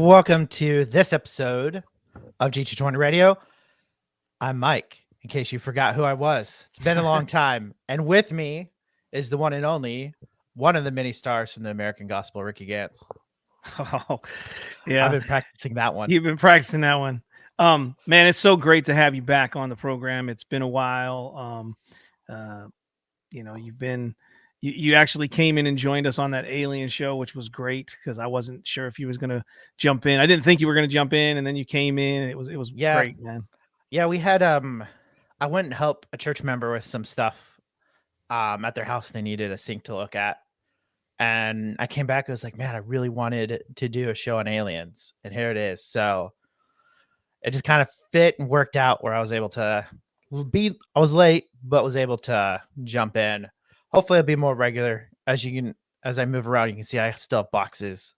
Welcome to this episode of G220 Radio. I'm Mike, in case you forgot who I was. It's been a long time. And with me is the one and only, one of the many stars from the American Gospel, Ricky Gantz. Oh, yeah. I've been practicing that one. You've been practicing that one. Man, it's so great to have you back on the program. It's been a while. You actually came in and joined us on that Alien show, which was great because I wasn't sure if you was going to jump in. I didn't think you were going to jump in, and then you came in. And it was great, man. Yeah, we had I went and helped a church member with some stuff at their house. They needed a sink to look at. And I came back, I was like, man, I really wanted to do a show on aliens. And here it is. So it just kind of fit and worked out where I was able to I was late, but was able to jump in. Hopefully it'll be more regular. As I move around, you can see I still have boxes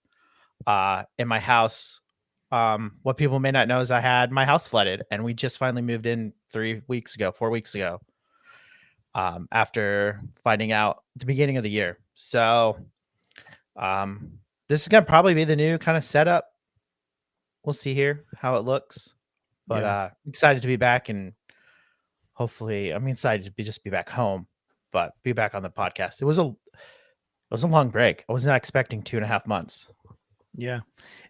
in my house. What people may not know is I had my house flooded, and we just finally moved in 4 weeks ago, after finding out at the beginning of the year. So this is going to probably be the new kind of setup. We'll see here how it looks, but excited to be back, and hopefully I'm excited to just be back home, but be back on the podcast. It was a long break. I was not expecting 2.5 months. Yeah.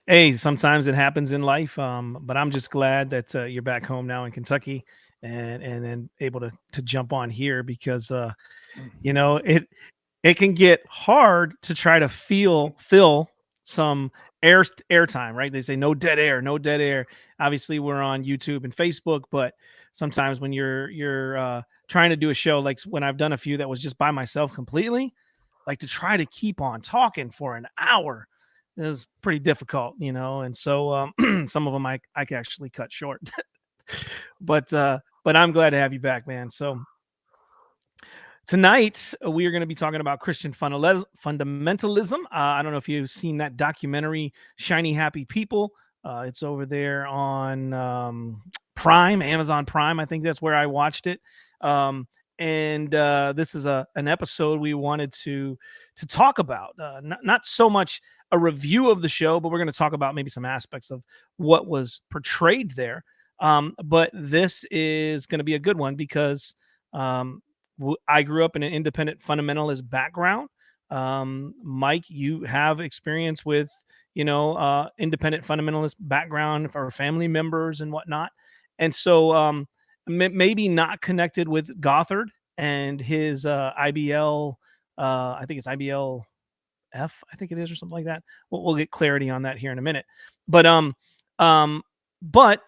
Hey, sometimes it happens in life. But I'm just glad that you're back home now in Kentucky and then able to jump on here because, it can get hard to try to fill some airtime, right? They say no dead air. Obviously we're on YouTube and Facebook, but sometimes when you're trying to do a show, like when I've done a few that was just by myself completely, like to try to keep on talking for an hour is pretty difficult, and so some of them I can actually cut short. but I'm glad to have you back, man. So tonight we are going to be talking about Christian fundamentalism. I don't know if you've seen that documentary Shiny Happy People. It's over there on Amazon Prime. I think that's where I watched it. And this is an episode we wanted to talk about, not so much a review of the show, but we're going to talk about maybe some aspects of what was portrayed there. But this is going to be a good one because I grew up in an independent fundamentalist background. Mike, you have experience with, independent fundamentalist background for family members and whatnot. And so maybe not connected with Gothard and his IBL. I think it's IBL F, I think it is, or something like that. We'll get clarity on that here in a minute. But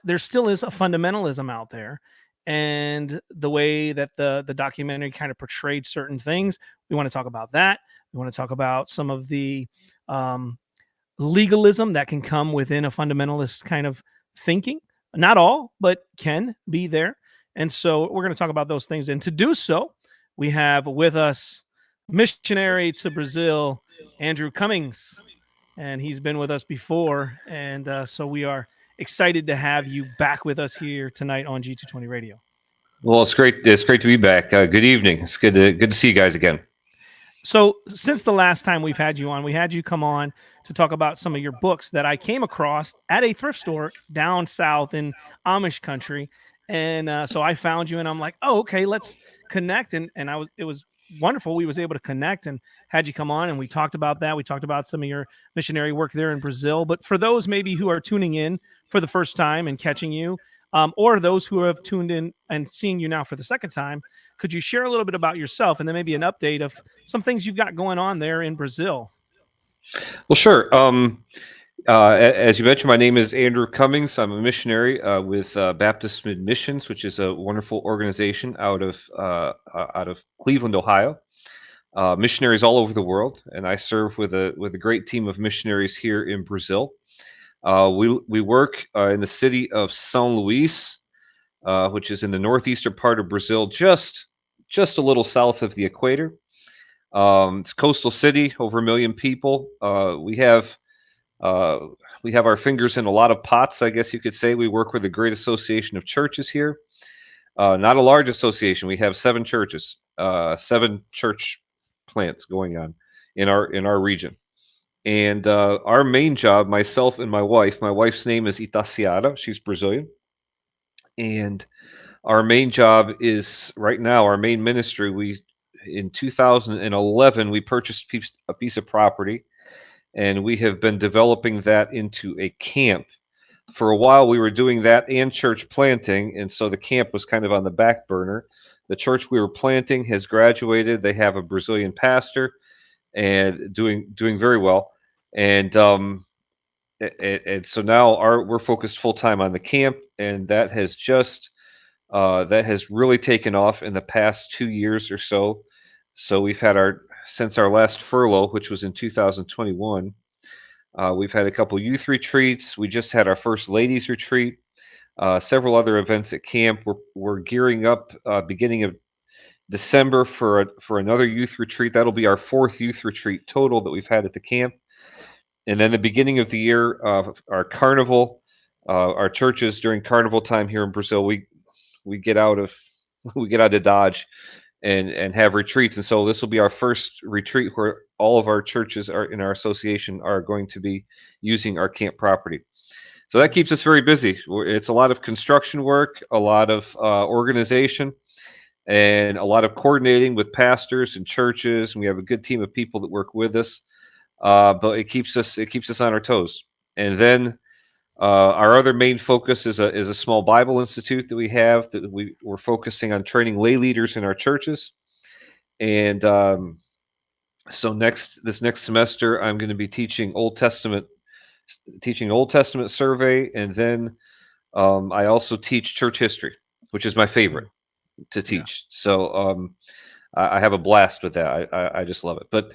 there still is a fundamentalism out there, and the way that the documentary kind of portrayed certain things, we want to talk about that. We want to talk about some of the legalism that can come within a fundamentalist kind of thinking. Not all, but can be there. And so we're going to talk about those things. And to do so, we have with us missionary to Brazil, Andrew Cummings, and he's been with us before. And so we are excited to have you back with us here tonight on G220 Radio. Well, it's great. It's great to be back. Good evening. It's good to see you guys again. So since the last time we've had you on, we had you come on to talk about some of your books that I came across at a thrift store down south in Amish country. And so I found you and I'm like, oh, okay, let's connect. And it was wonderful. We was able to connect and had you come on and we talked about that. We talked about some of your missionary work there in Brazil. But for those maybe who are tuning in for the first time and catching you, or those who have tuned in and seeing you now for the second time, could you share a little bit about yourself and then maybe an update of some things you've got going on there in Brazil? Well, sure. As you mentioned, my name is Andrew Cummings. I'm a missionary with Baptist Mid Missions, which is a wonderful organization out of Cleveland, Ohio. Missionaries all over the world, and I serve with a great team of missionaries here in Brazil. We work in the city of São Luís, which is in the northeastern part of Brazil, just a little south of the equator. It's a coastal city, over 1 million people. We have our fingers in a lot of pots, I guess you could say. We work with a great association of churches here. Not a large association. We have 7 churches, 7 church plants going on in our region. And our main job, myself and my wife's name is Itaciara. She's Brazilian. And our main job is right now, our main ministry, in 2011, we purchased a piece of property, and we have been developing that into a camp. For a while, we were doing that and church planting, and so the camp was kind of on the back burner. The church we were planting has graduated. They have a Brazilian pastor and doing very well. And and so now we're focused full time on the camp, and that has really taken off in the past 2 years or so. So we've had since our last furlough, which was in 2021. We've had a couple youth retreats. We just had our first ladies retreat. Several other events at camp. We're gearing up beginning of December for another youth retreat. That'll be our fourth youth retreat total that we've had at the camp. And then the beginning of the year, our carnival, our churches during carnival time here in Brazil, we get out of we get out of Dodge and have retreats. And so this will be our first retreat where all of our churches are in our association are going to be using our camp property. So that keeps us very busy. It's a lot of construction work, a lot of organization, and a lot of coordinating with pastors and churches. And we have a good team of people that work with us. But it keeps us on our toes. And then our other main focus is a small Bible institute that we have that we're focusing on training lay leaders in our churches. And so this next semester, I'm going to be teaching Old Testament survey, and then I also teach church history, which is my favorite to teach. So I have a blast with that. I just love it. But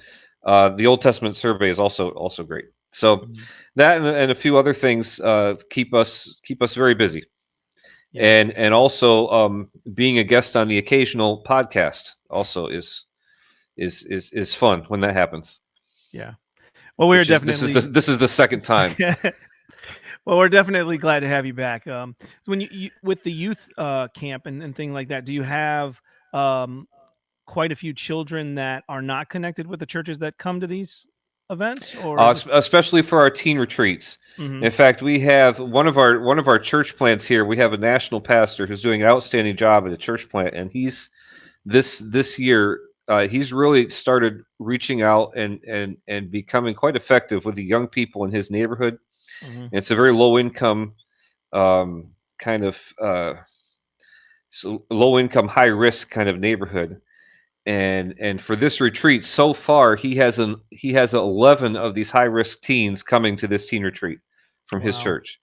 the Old Testament survey is also great. So that and a few other things keep us very busy. Yeah. And also being a guest on the occasional podcast also is fun when that happens. Yeah. Well, we're definitely this is the second time. Well, we're definitely glad to have you back. When you with the youth camp and thing like that, do you have quite a few children that are not connected with the churches that come to these events, or especially for our teen retreats? In fact, we have one of our church plants here. We have a national pastor who's doing an outstanding job at a church plant, and he's this year he's really started reaching out and becoming quite effective with the young people in his neighborhood. It's a very low income kind of low income, high risk kind of neighborhood. And for this retreat, so far he has 11 of these high risk teens coming to this teen retreat from his church.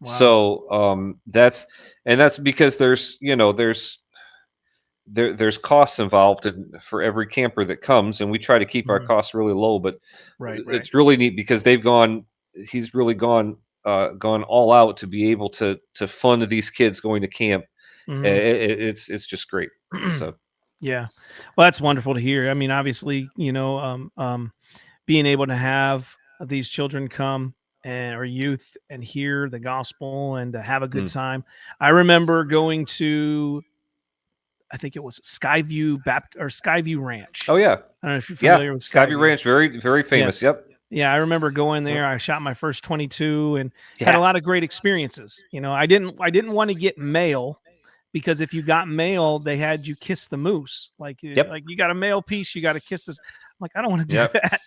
Wow. So that's because there's costs involved for every camper that comes, and we try to keep our costs really low. But it's really neat because he's really gone all out to be able to fund these kids going to camp. It's just great. So. Yeah. Well, that's wonderful to hear. I mean, obviously, being able to have these children come or youth and hear the gospel and to have a good time. I remember going to, I think it was Skyview Ranch. Oh yeah. I don't know if you're familiar with Skyview Ranch. Very, very famous. Yes. Yep. Yeah, I remember going there. I shot my first 22 and had a lot of great experiences. I didn't want to get mail, because if you got mail, they had you kiss the moose. Like you got a mail piece, you got to kiss this. I'm like, I don't want to do that.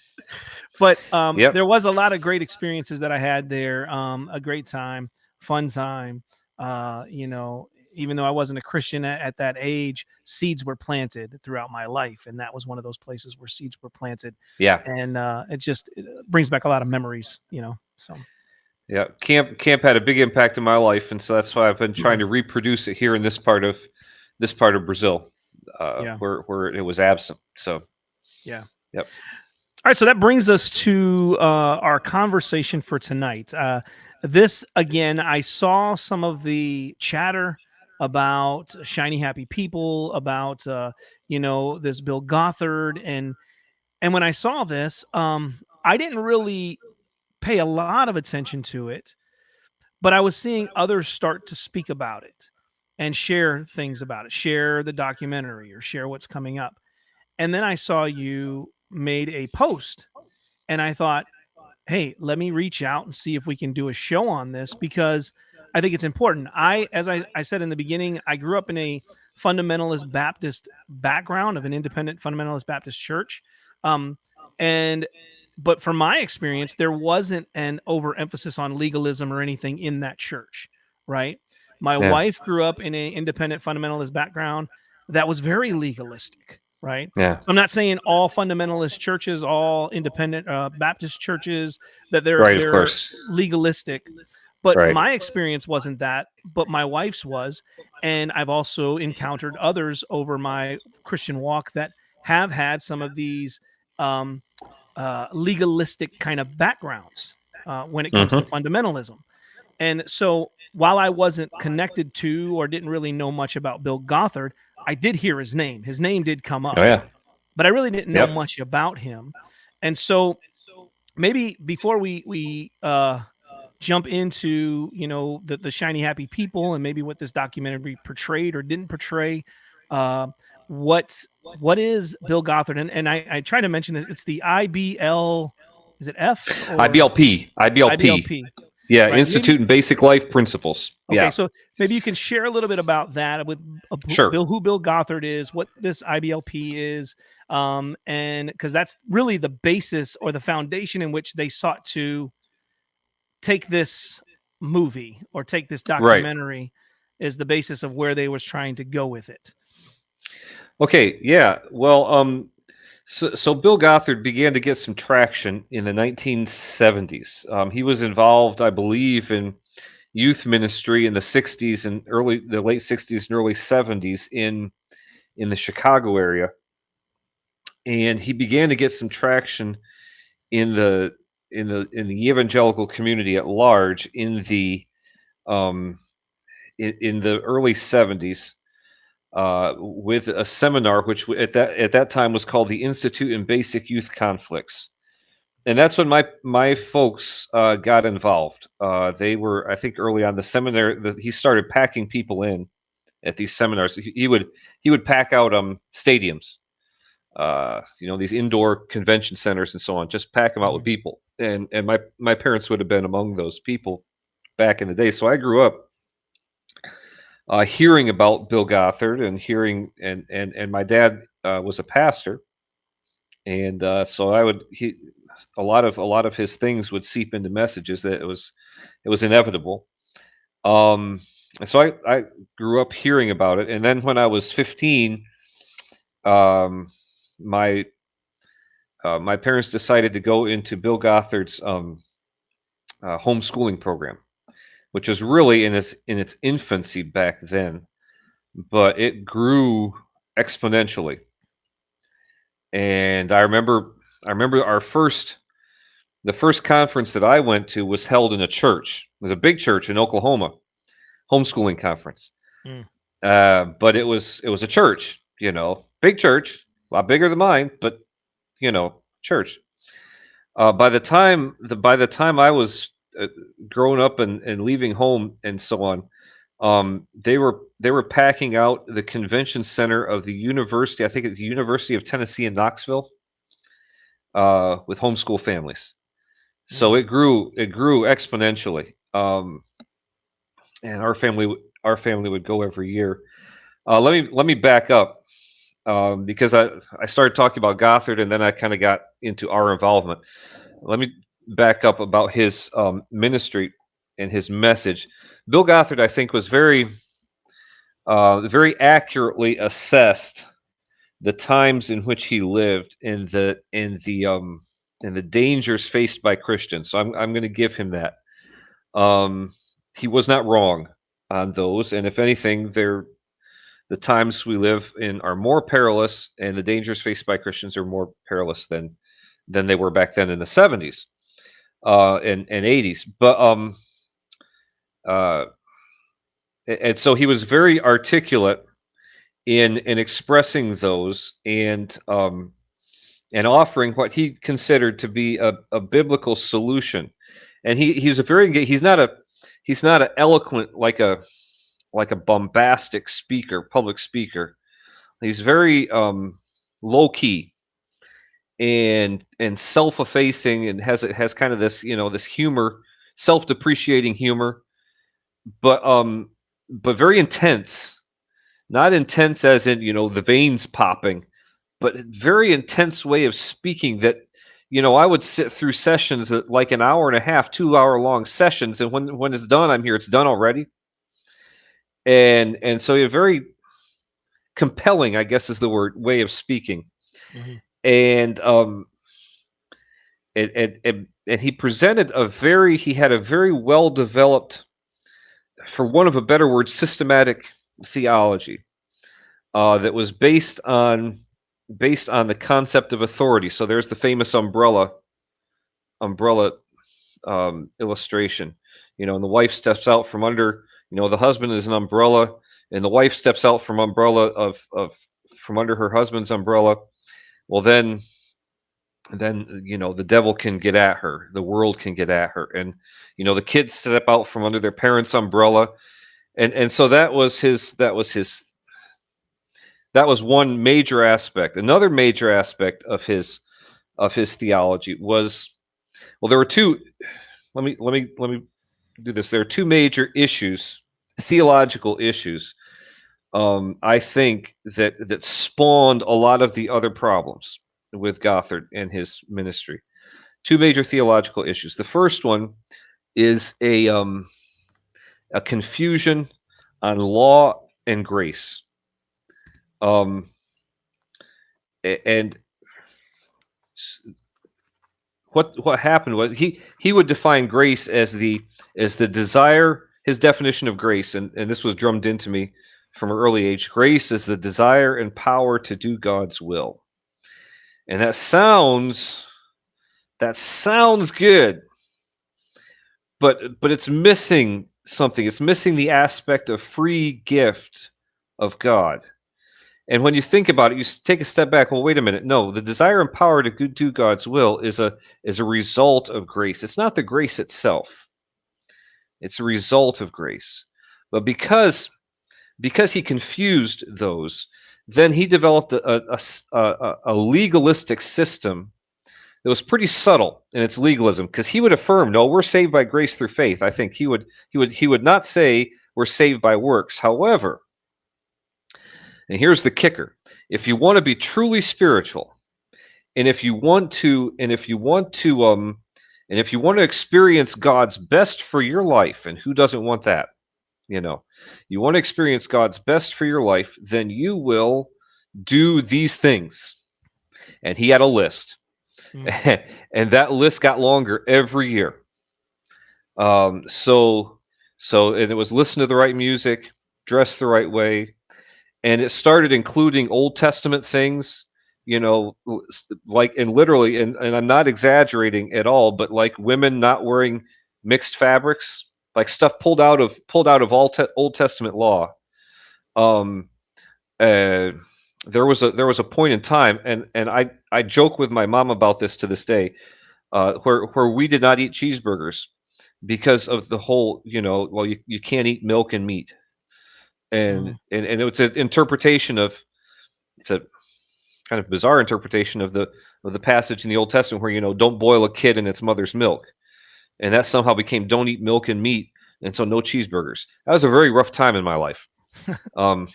But there was a lot of great experiences that I had there. A great time, fun time. Even though I wasn't a Christian at that age, seeds were planted throughout my life. And that was one of those places where seeds were planted. Yeah. And it brings back a lot of memories, so. Yeah, camp had a big impact in my life, and so that's why I've been trying to reproduce it here in this part of Brazil, where it was absent. So, yeah, yep. All right, so that brings us to our conversation for tonight. This again, I saw some of the chatter about shiny happy people, about this Bill Gothard, and when I saw this, I didn't really pay a lot of attention to it, but I was seeing others start to speak about it and share things about it, share the documentary or share what's coming up. And then I saw you made a post, and I thought, hey, let me reach out and see if we can do a show on this, because I think it's important. As I said in the beginning, I grew up in a fundamentalist Baptist background of an independent fundamentalist Baptist church. Um, and but from my experience, there wasn't an overemphasis on legalism or anything in that church, right? My Yeah. wife grew up in an independent fundamentalist background that was very legalistic, right? Yeah. I'm not saying all fundamentalist churches, all independent Baptist churches, that Right. Of they're course. legalistic, but Right. my experience wasn't that, but my wife's was. And I've also encountered others over my Christian walk that have had some of these um, legalistic kind of backgrounds when it comes to Mm-hmm. fundamentalism. And so while I wasn't connected to or didn't really know much about Bill Gothard, I did hear his name. His name did come Oh up, yeah. but I really didn't know Yep. much about him. And so maybe before we jump into, you know, the shiny happy people and maybe what this documentary portrayed or didn't portray, uh, what is Bill Gothard? And I try to mention that it's the IBL, is it F or IBLP. IBLP. IBLP, Yeah. right? Maybe Institute in Basic Life Principles. okay, Yeah. so maybe you can share a little bit about that with Sure. Bill, who Bill Gothard is, what this IBLP is, and because that's really the basis or the foundation in which they sought to take this movie or take this Right. documentary, is the basis of where they was trying to go with it. Okay. Yeah. Well. So Bill Gothard began to get some traction in the 1970s. He was involved, I believe, in youth ministry in the 60s and the late 60s and early 70s in the Chicago area, and he began to get some traction in the evangelical community at large in the um, in the early 70s with a seminar which at that time was called the Institute in Basic Youth Conflicts. And that's when my folks got involved. They were, I think, early on the seminar. He started packing people in at these seminars. He would pack out stadiums, these indoor convention centers and so on. Just pack them out with people. And my parents would have been among those people back in the day. So I grew up hearing about Bill Gothard and hearing and my dad was a pastor, and so a lot of his things would seep into messages that it was inevitable. And so I grew up hearing about it, and then when I was 15, my my parents decided to go into Bill Gothard's homeschooling program, which was really in its infancy back then, but it grew exponentially. And I remember the first conference that I went to was held in a church. It was a big church in Oklahoma, homeschooling conference. Mm. But it was a church, big church, a lot bigger than mine, but church. By the time I was growing up and leaving home and so on, they were packing out the convention center of the university. I think it's the University of Tennessee in Knoxville, with homeschool families. So it grew exponentially. And our family would go every year. Let me back up, because I started talking about Gothard and then I kind of got into our involvement. Let me back up about his ministry and his message. Bill Gothard, I think, was very accurately assessed the times in which he lived and the dangers faced by Christians. So I'm going to give him that. He was not wrong on those, and if anything, the times we live in are more perilous, and the dangers faced by Christians are more perilous than they were back then in the 70s and 80s. But and so he was very articulate in expressing those and offering what he considered to be a biblical solution. And he's a very he's not an eloquent like a bombastic speaker, public speaker. He's very low key, and self-effacing, and has kind of this, this humor, self-depreciating humor, but very intense. Not intense as in, the veins popping, but very intense way of speaking that, I would sit through sessions that like an hour and a half, 2 hour long sessions. And when it's done, I'm here, it's done already. And so you're very compelling, I guess is the way of speaking. Mhm. And and he presented he had a very well developed, for want of a better word, systematic theology that was based on the concept of authority. So there's the famous umbrella illustration, and the wife steps out from under, the husband is an umbrella, and the wife steps out from from under her husband's umbrella. Well, then the devil can get at her, the world can get at her, and the kids step out from under their parents' umbrella, and so that was one major aspect. Another major aspect of his theology was, well, there were two. Let me do this. There are two major issues, theological issues. I think that spawned a lot of the other problems with Gothard and his ministry. Two major theological issues. The first one is a confusion on law and grace. And what happened was he would define grace as the desire. His definition of grace, and this was drummed into me from an early age. Grace is the desire and power to do God's will. And that sounds good, but it's missing something. It's missing the aspect of free gift of God. And when you think about it, you take a step back. Well, wait a minute. No, the desire and power to do God's will is a result of grace. It's not the grace itself. It's a result of grace. But because he confused those, then he developed a legalistic system that was pretty subtle in its legalism, because he would affirm, no, we're saved by grace through faith. I think he would not say we're saved by works. However, and here's the kicker: if you want to be truly spiritual, and if you want to experience God's best for your life, and who doesn't want that? You want to experience God's best for your life, then you will do these things. And he had a list. And that list got longer every year. So and it was listen to the right music, dress the right way, and it started including Old Testament things, like, and literally, and I'm not exaggerating at all, but like women not wearing mixed fabrics, like stuff pulled out of Old Testament law. There was a point in time, and I joke with my mom about this to this day, where we did not eat cheeseburgers because of the whole, well, you can't eat milk and meat, and it's an interpretation of, it's a kind of bizarre interpretation of the passage in the Old Testament where, don't boil a kid in its mother's milk, and that somehow became don't eat milk and meat, and so no cheeseburgers. That was a very rough time in my life. But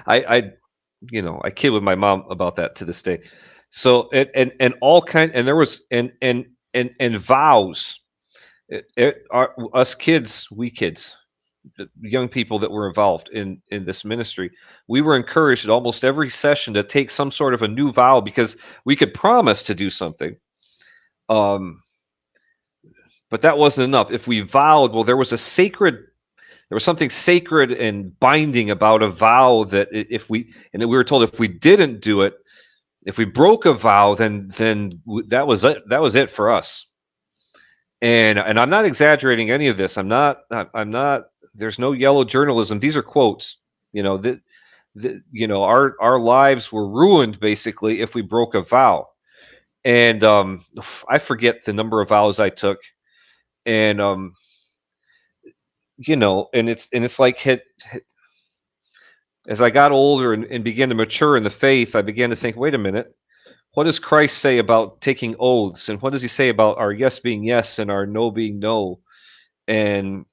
I kid with my mom about that to this day. So and all kind, and there was and vows. Us kids, the young people that were involved in this ministry, we were encouraged at almost every session to take some sort of a new vow, because we could promise to do something. But that wasn't enough. If we vowed, well, there was something sacred and binding about a vow that we were told if we didn't do it, if we broke a vow, then that was it. That was it for us. And I'm not exaggerating any of this. I'm not. There's no yellow journalism. These are quotes. Our lives were ruined basically if we broke a vow. And I forget the number of vows I took, and and it's like as I got older and began to mature in the faith, I began to think, wait a minute, what does Christ say about taking oaths, and what does he say about our yes being yes and our no being no? And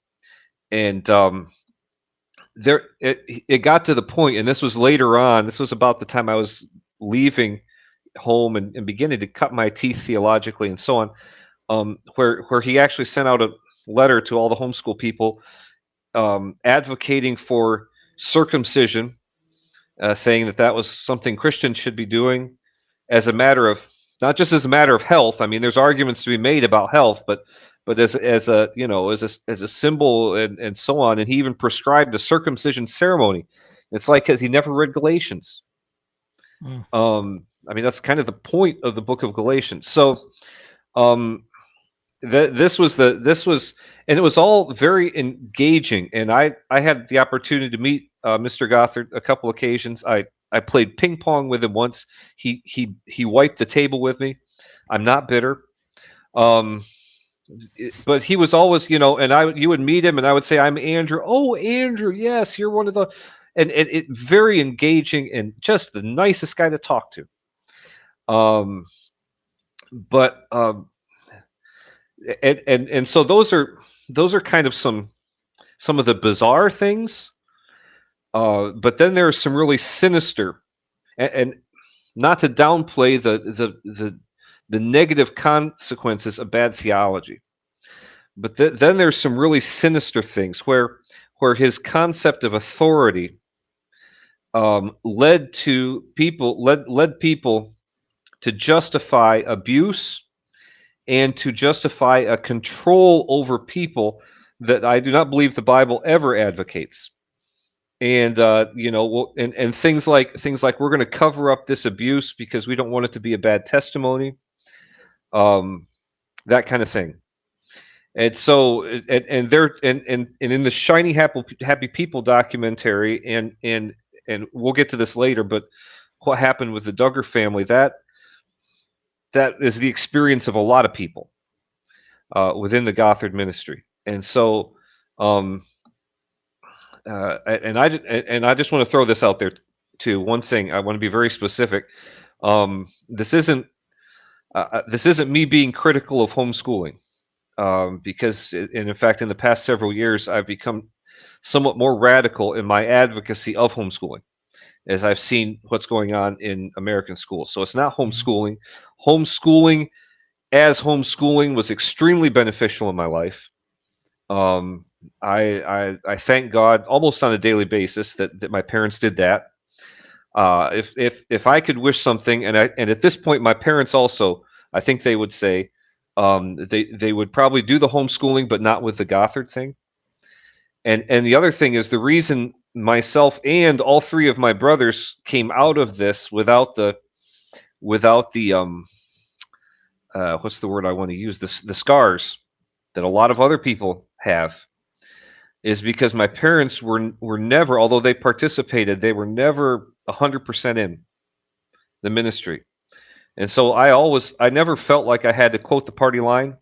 there it got to the point, and this was later on. This was about the time I was leaving home and beginning to cut my teeth theologically and so on. Where he actually sent out a letter to all the homeschool people, advocating for circumcision, saying that was something Christians should be doing as a matter of, not just as a matter of health. I mean, there's arguments to be made about health, but as a as a symbol and so on. And he even prescribed a circumcision ceremony. It's like, because he never read Galatians. I mean, that's kind of the point of the book of Galatians. So this was, and it was all very engaging. And I had the opportunity to meet Mr. Gothard a couple occasions. I played ping pong with him once. He wiped the table with me. I'm not bitter. But he was always, and you would meet him, and I would say, "I'm Andrew." "Oh, Andrew, yes, you're one of the," and it very engaging and just the nicest guy to talk to. And so those are kind of some of the bizarre things. But then there are some really sinister, and not to downplay the negative consequences of bad theology, but then there's some really sinister things where his concept of authority led people to justify abuse and to justify a control over people that I do not believe the Bible ever advocates. And and things like we're going to cover up this abuse because we don't want it to be a bad testimony, that kind of thing. And so, and in the Shiny Happy People documentary, and we'll get to this later, but what happened with the Duggar family, that is the experience of a lot of people within the Gothard ministry. And so, and I just want to throw this out there too. One thing I want to be very specific. This isn't me being critical of homeschooling, because in fact, in the past several years, I've become somewhat more radical in my advocacy of homeschooling as I've seen what's going on in American schools. So it's not homeschooling. Homeschooling was extremely beneficial in my life. I thank God almost on a daily basis that my parents did that. If I could wish something, and at this point, my parents also, I think they would say, they would probably do the homeschooling, but not with the Gothard thing. And the other thing is, the reason myself and all three of my brothers came out of this without the what's the word I want to use, the scars that a lot of other people have, is because my parents were never, although they participated, they were never 100% in the ministry. And so I never felt like I had to quote the party line.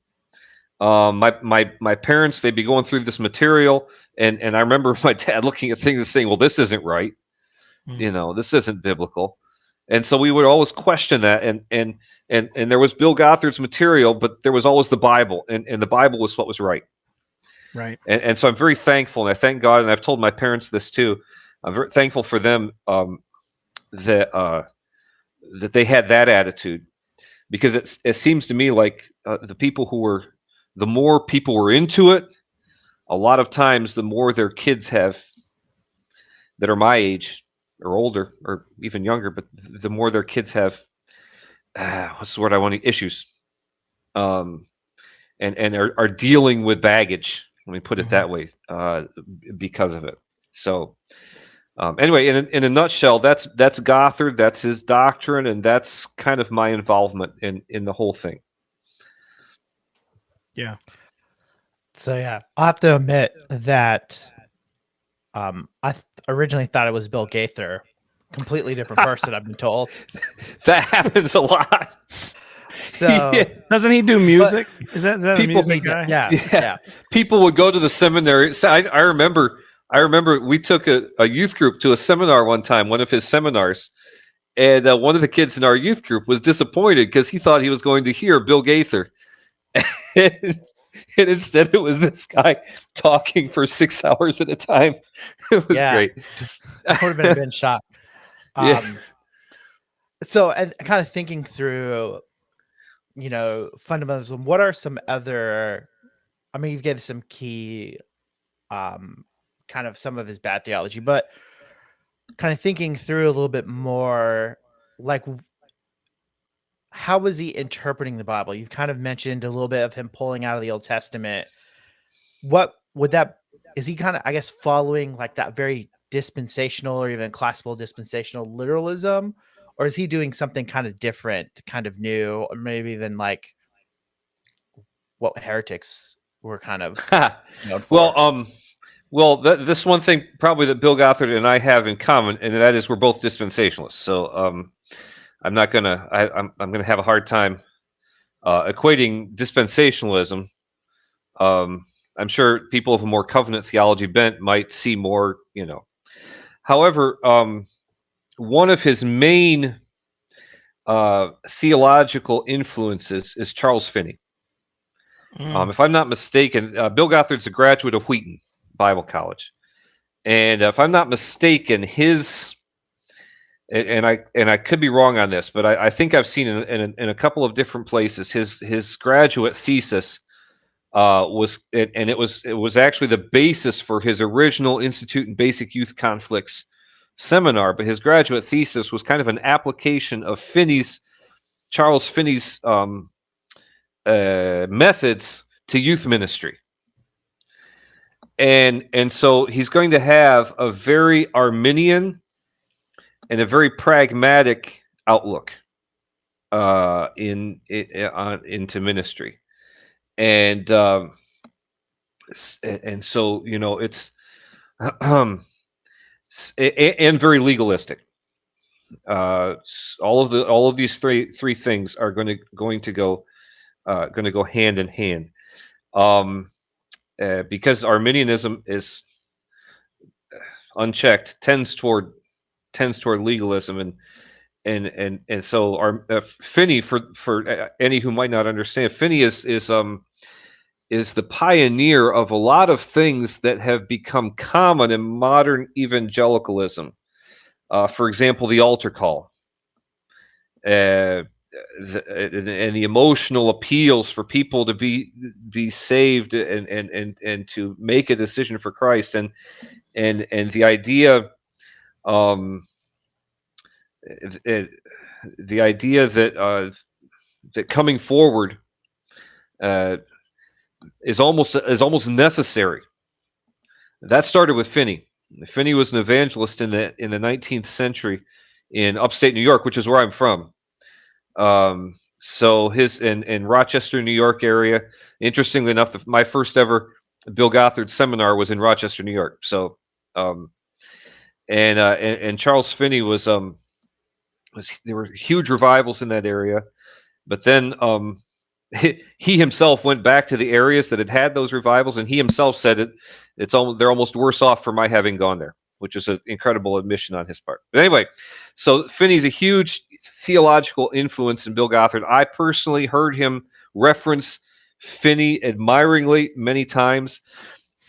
My parents, they'd be going through this material, and I remember my dad looking at things and saying, "Well, this isn't right. This isn't biblical." And so we would always question that. And there was Bill Gothard's material, but there was always the Bible, and the Bible was what was right. Right. And so I'm very thankful, and I thank God, and I've told my parents this too. I'm very thankful for them, that they had that attitude, because it seems to me like the more people were into it, a lot of times the more their kids have that are my age or older or even younger, but the more their kids have what's the word I want to, issues, and are dealing with baggage. Let me put it that way, because of it. So anyway, in a nutshell, that's Gothard, that's his doctrine, and that's kind of my involvement in the whole thing. Yeah. So yeah, I'll have to admit that I originally thought it was Bill Gaither, completely different person. I've been told that happens a lot. So Yeah. Doesn't he do music? Is that a people- music guy? yeah. People would go to the seminary. So I I remember we took a youth group to a seminar one time, one of his seminars, and one of the kids in our youth group was disappointed because he thought he was going to hear Bill Gothard. And instead it was this guy talking for 6 hours at a time. It was great. I would have been shocked. Yeah. So, and kind of thinking through, fundamentalism, what are some other, I mean, you've given some key, kind of some of his bad theology, but kind of thinking through a little bit more, like, how was he interpreting the Bible? You've kind of mentioned a little bit of him pulling out of the Old Testament. What would that, is he kind of, I guess, following like that very dispensational or even classical dispensational literalism, or is he doing something kind of different, kind of new, or maybe than like what heretics were kind of known for? Well, this one thing probably that Bill Gothard and I have in common, and that is we're both dispensationalists. So I'm gonna have a hard time equating dispensationalism. I'm sure people of a more covenant theology bent might see more, However, one of his main theological influences is Charles Finney. If I'm not mistaken, Bill Gothard's a graduate of Wheaton Bible College, and if I'm not mistaken, his and I could be wrong on this, but I think I've seen in a couple of different places his graduate thesis it was actually the basis for his original Institute and Basic Youth Conflicts seminar. But his graduate thesis was kind of an application of Charles Finney's methods to youth ministry. And so he's going to have a very Arminian and a very pragmatic outlook into ministry. And so it's and very legalistic. All of these three things are going to go hand in hand, because Arminianism is unchecked tends toward legalism, and so Finney, for any who might not understand, Finney is the pioneer of a lot of things that have become common in modern evangelicalism. For example, the altar call, and the emotional appeals for people to be saved and to make a decision for Christ, and the idea. The idea that coming forward is almost necessary. That started with Finney. Finney was an evangelist in the 19th century in upstate New York, which is where I'm from. So his in Rochester, New York area. Interestingly enough, my first ever Bill Gothard seminar was in Rochester, New York. So and Charles Finney was there were huge revivals in that area, but then he himself went back to the areas that had those revivals, and he himself said they're almost worse off for my having gone there, which is an incredible admission on his part. But anyway, so Finney's a huge theological influence in Bill Gothard. I personally heard him reference Finney admiringly many times.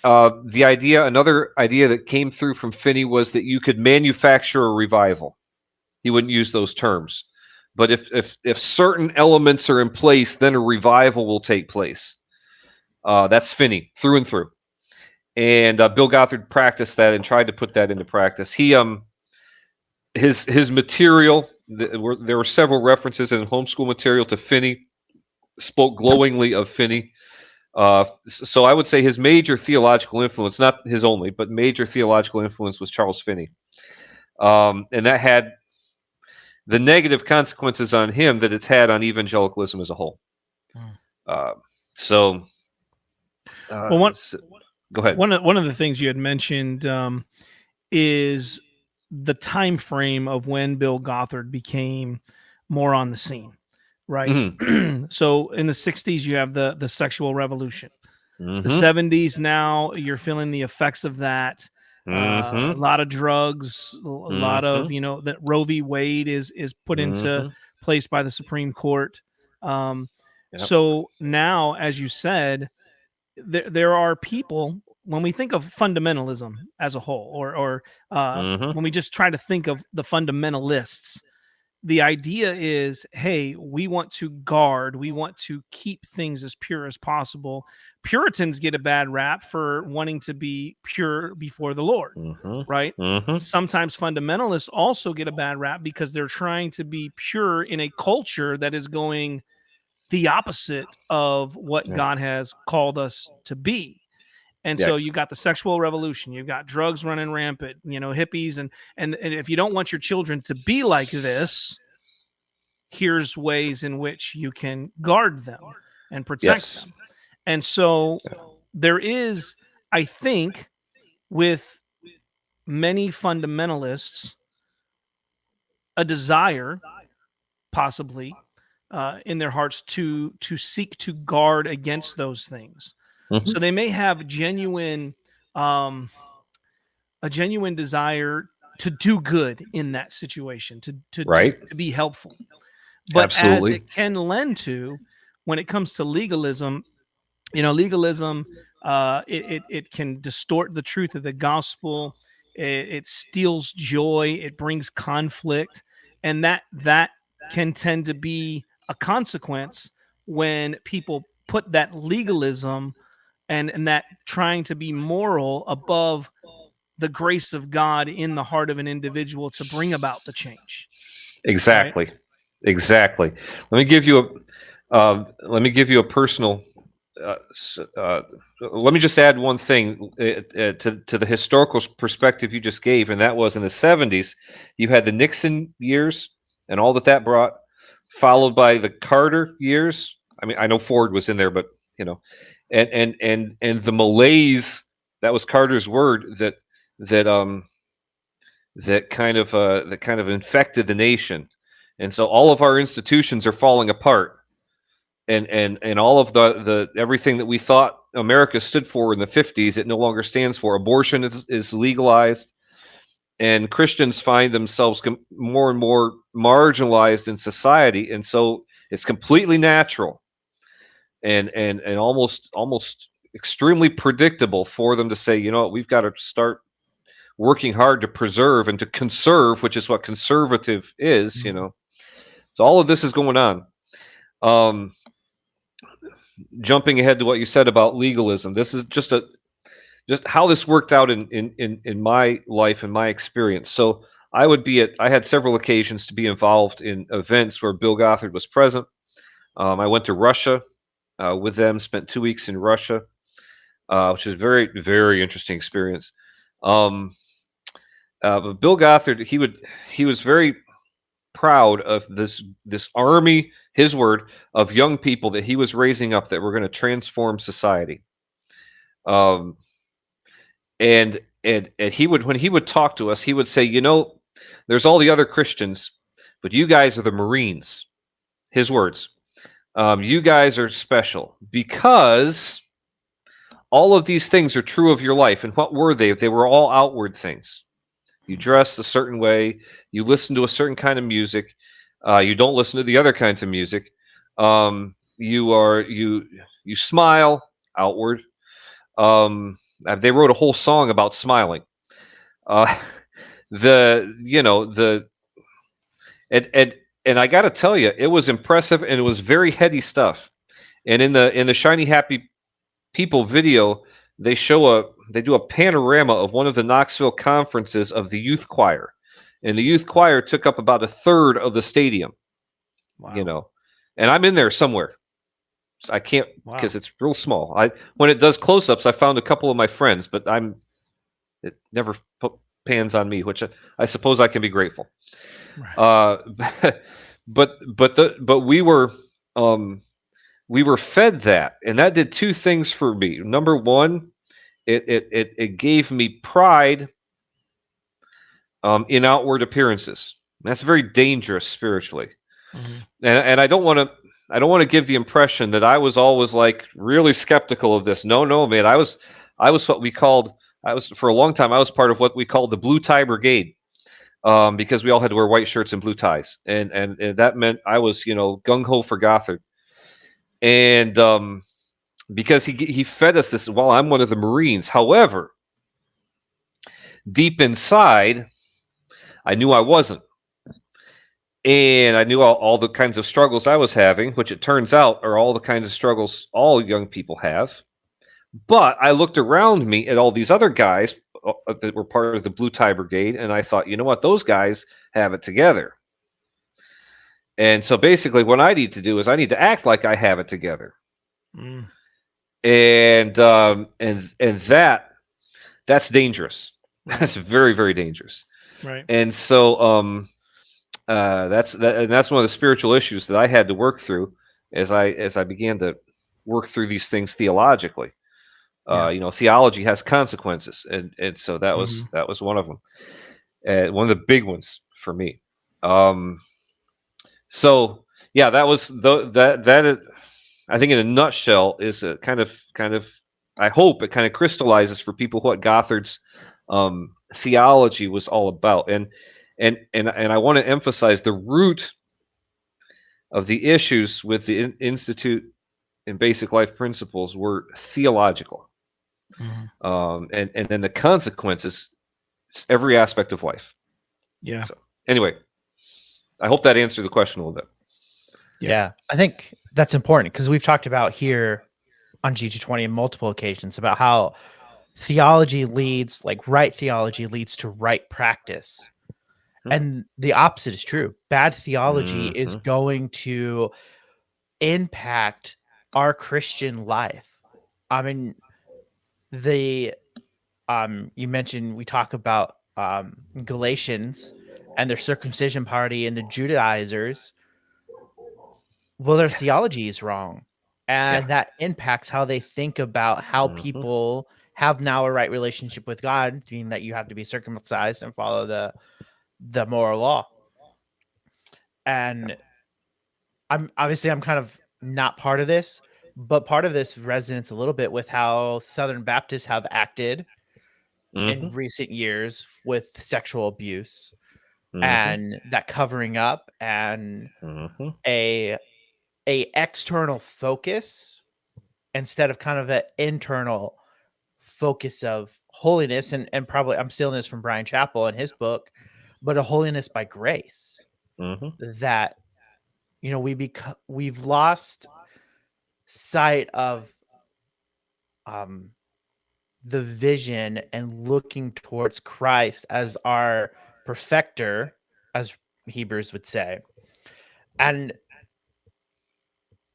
Another idea that came through from Finney was that you could manufacture a revival. He wouldn't use those terms, but if certain elements are in place, then a revival will take place. That's Finney through and through, and Bill Gothard practiced that and tried to put that into practice. He his material, there were several references in homeschool material to Finney. Spoke glowingly of Finney. So I would say his major theological influence, not his only, but major theological influence, was Charles Finney, and that had the negative consequences on him that it's had on evangelicalism as a whole. Go ahead. One of the things you had mentioned is the time frame of when Bill Gothard became more on the scene, right? Mm-hmm. So in the 60s, you have the sexual revolution. Mm-hmm. The 70s, now you're feeling the effects of that. Mm-hmm. a lot of drugs, a lot of, you know, that Roe v. Wade is put into place by the Supreme Court. So now, as you said, there are people, when we think of fundamentalism as a whole, or when we just try to think of the fundamentalists, the idea is, hey, we want to guard, we want to keep things as pure as possible. Puritans get a bad rap for wanting to be pure before the Lord, right? Sometimes fundamentalists also get a bad rap because they're trying to be pure in a culture that is going the opposite of what God has called us to be. And so you got the sexual revolution, you've got drugs running rampant, you know, hippies, and if you don't want your children to be like this, here's ways in which you can guard them and protect them. And so there is, I think, with many fundamentalists, a desire, possibly, in their hearts to seek to guard against those things. So they may have a genuine desire to do good in that situation, to be helpful. But as it can lend to, when it comes to legalism, you know, legalism, it can distort the truth of the gospel. It steals joy. It brings conflict, and that can tend to be a consequence when people put that legalism and that trying to be moral above the grace of God in the heart of an individual to bring about the change. Exactly. Right? Exactly. Let me give you a personal. Let me just add one thing to the historical perspective you just gave, and that was in the 70s, you had the Nixon years and all that brought, followed by the Carter years. I mean, I know Ford was in there, but you know, and the malaise, that was Carter's word, that kind of infected the nation. And so all of our institutions are falling apart, and all of the everything that we thought America stood for in the 50s, it no longer stands for. Abortion is legalized, and Christians find themselves more and more marginalized in society, and so it's completely natural and almost extremely predictable for them to say, you know what, we've got to start working hard to preserve and to conserve, which is what conservative is, you know. So all of this is going on. Jumping ahead to what you said about legalism, this is just how this worked out in my life and my experience. So I had several occasions to be involved in events where Bill Gothard was present. I went to Russia with them, spent 2 weeks in Russia, which is a very, very interesting experience. But Bill Gothard, he was very proud of this army, his word, of young people that he was raising up that were going to transform society. And he would, when he would talk to us, he would say, you know, there's all the other Christians, but you guys are the Marines. His words. You guys are special because all of these things are true of your life. And what were they? They were all outward things. You dress a certain way. You listen to a certain kind of music. You don't listen to the other kinds of music. You smile outward. They wrote a whole song about smiling. And I got to tell you, it was impressive and it was very heady stuff. And in the Shiny Happy People video, they do a panorama of one of the Knoxville conferences of the youth choir, and the youth choir took up about a third of the stadium. Wow. You know, and I'm in there somewhere. I can't because it's real small. When it does close-ups, I found a couple of my friends, but it never pans on me, which I suppose I can be grateful. Right. But we were fed that, and that did two things for me. Number one, it gave me pride in outward appearances. That's very dangerous spiritually. Mm-hmm. And I don't want to give the impression that I was always like really skeptical of this. No, man. I was what we called, for a long time, I was part of what we called the Blue Tie Brigade, because we all had to wear white shirts and blue ties, and that meant I was, gung ho for Gothard, and because he fed us this. Well, I'm one of the Marines. However, deep inside, I knew I wasn't. And I knew all the kinds of struggles I was having, which it turns out are all the kinds of struggles all young people have. But I looked around me at all these other guys that were part of the Blue Tie Brigade, and I thought, you know what? Those guys have it together. And so basically what I need to do is I need to act like I have it together. Mm. And that's dangerous. That's very, very dangerous. Right. And so that's one of the spiritual issues that I had to work through as I began to work through these things theologically. Theology has consequences, and so that was one of them, one of the big ones for me. So yeah, that was that. I think in a nutshell is a kind of. I hope it kind of crystallizes for people what Gothard's theology was all about, and I want to emphasize the root of the issues with the Institute and Basic Life Principles were theological, and then the consequences, every aspect of life. Yeah. So anyway, I hope that answered the question a little bit. Yeah, I think that's important because we've talked about here on G220 on multiple occasions about how theology leads, like right theology leads to right practice. And the opposite is true. Bad theology is going to impact our Christian life. I mean, you mentioned, we talk about Galatians and their circumcision party and the Judaizers. Well, their theology is wrong. And that impacts how they think about how people have now a right relationship with God, meaning that you have to be circumcised and follow the moral law. And I'm kind of not part of this, but part of this resonates a little bit with how Southern Baptists have acted in recent years with sexual abuse and that covering up and a external focus instead of kind of an internal focus of holiness. And probably I'm stealing this from Brian Chappell in his book, but a holiness by grace that, we've lost sight of the vision and looking towards Christ as our perfecter, as Hebrews would say. And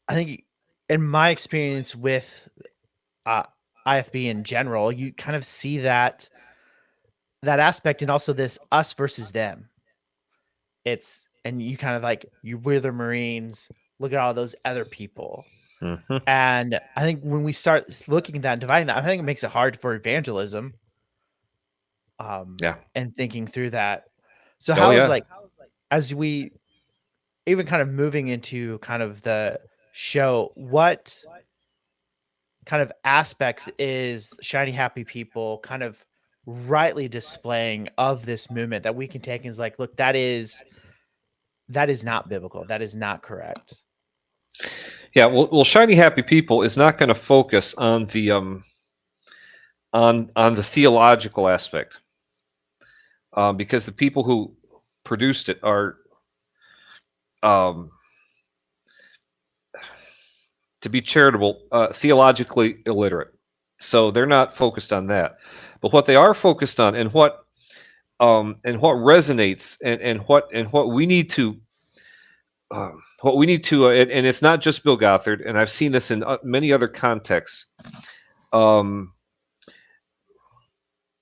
I think in my experience with IFB in general, you kind of see that aspect, and also this us versus them. And you kind of like, we're the Marines, look at all those other people. And I think when we start looking at that and dividing that, I think it makes it hard for evangelism. And thinking through that. So as we even kind of moving into kind of the show, what kind of aspects is Shiny Happy People kind of rightly displaying of this movement that we can take and is like, look, that is not biblical. That is not correct. Yeah, well, Shiny Happy People is not going to focus on the on the theological aspect, because the people who produced it are, to be charitable, theologically illiterate. So they're not focused on that. But what they are focused on, and what resonates, and what we need to. And it's not just Bill Gothard, and I've seen this in many other contexts.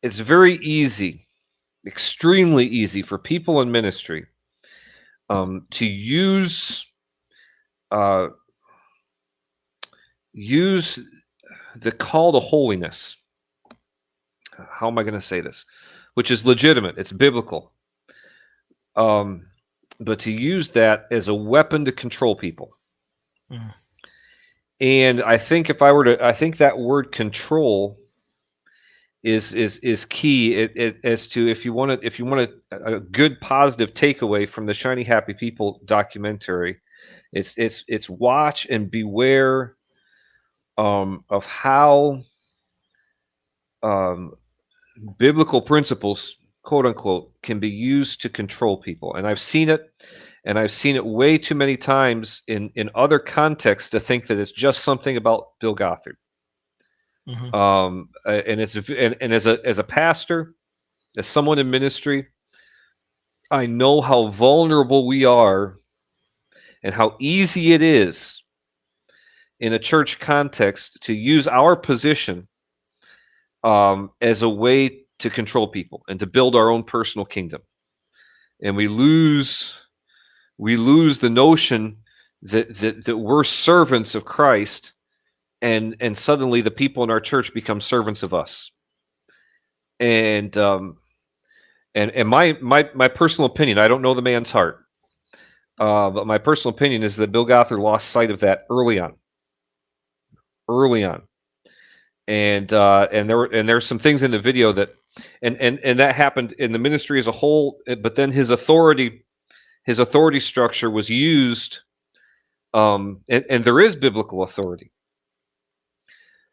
It's very easy, extremely easy for people in ministry to use the call to holiness. How am I going to say this? Which is legitimate. It's biblical. But to use that as a weapon to control people. And I think I think that word control is key as to if you want a good positive takeaway from the Shiny Happy People documentary. It's watch and beware of how biblical principles, quote unquote, can be used to control people. And I've seen it, and I've seen it way too many times in other contexts to think that it's just something about Bill Gothard. And as a pastor, as someone in ministry, I know how vulnerable we are and how easy it is in a church context to use our position as a way to control people and to build our own personal kingdom. And we lose the notion that we're servants of Christ, and suddenly the people in our church become servants of us. And my personal opinion, I don't know the man's heart, but my personal opinion is that Bill Gothard lost sight of that early on. And there's some things in the video that and that happened in the ministry as a whole, but then his authority structure was used, and there is biblical authority,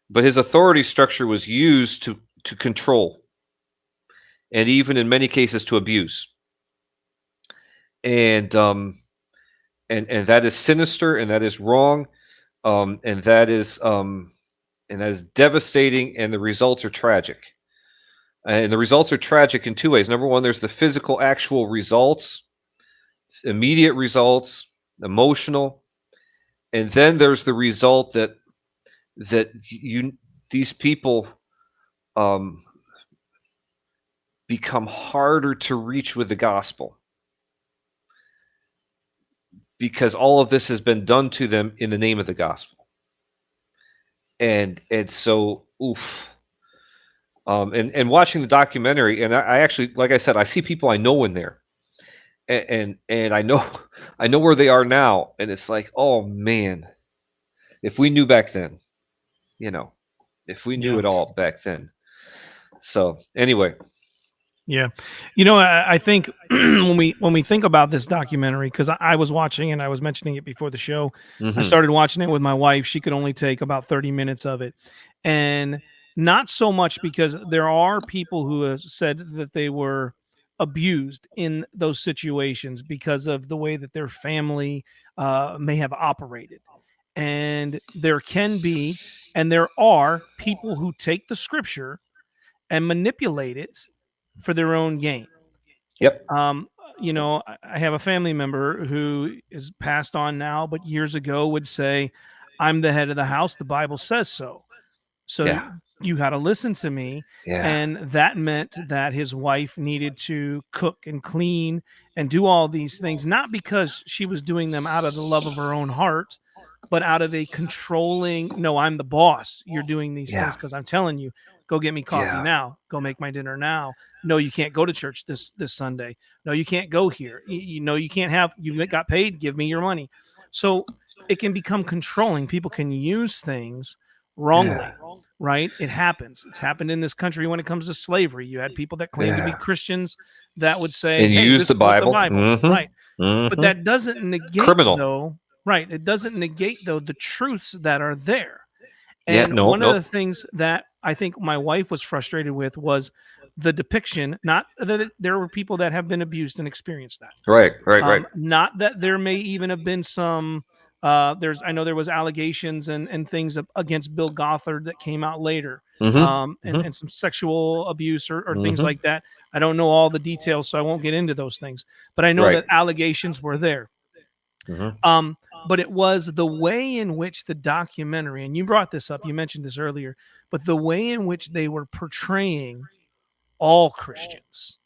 but his authority structure was used to control, and even in many cases to abuse. And that is sinister, and that is wrong, and that is devastating, and the results are tragic. And the results are tragic in two ways. Number one, there's the physical, actual results, immediate results, emotional, and then there's the result that these people become harder to reach with the gospel, because all of this has been done to them in the name of the gospel. And so, oof. And watching the documentary, and I actually, like I said, I see people I know in there, and I know where they are now, and it's like, oh man, if we knew back then, if we knew it all back then. So anyway. Yeah. I think when we think about this documentary, because I was watching, and I was mentioning it before the show, I started watching it with my wife. She could only take about 30 minutes of it. And not so much because there are people who have said that they were abused in those situations because of the way that their family may have operated. And there can be, and there are people who take the scripture and manipulate it for their own gain. Yep. I have a family member who is passed on now, but years ago would say, I'm the head of the house. The Bible says so. So you got to listen to me. Yeah. And that meant that his wife needed to cook and clean and do all these things, not because she was doing them out of the love of her own heart, but out of a controlling, no, I'm the boss. You're doing these things because I'm telling you, go get me coffee now. Go make my dinner now. No, you can't go to church this Sunday. No, you can't go here. You can't have, you got paid, give me your money. So it can become controlling. People can use things wrongly, right? It happens. It's happened in this country when it comes to slavery. You had people that claim to be Christians that would say, and use the Bible. Right. But that doesn't negate, criminal. though. Right. It doesn't negate, though, the truths that are there. And one of the things that I think my wife was frustrated with was the depiction, not that there were people that have been abused and experienced that. Right. Not that there may even have been some, I know there was allegations and things against Bill Gothard that came out later, and some sexual abuse or things like that. I don't know all the details, so I won't get into those things. But I know that allegations were there. But it was the way in which the documentary, and you brought this up, you mentioned this earlier, but the way in which they were portraying all Christians,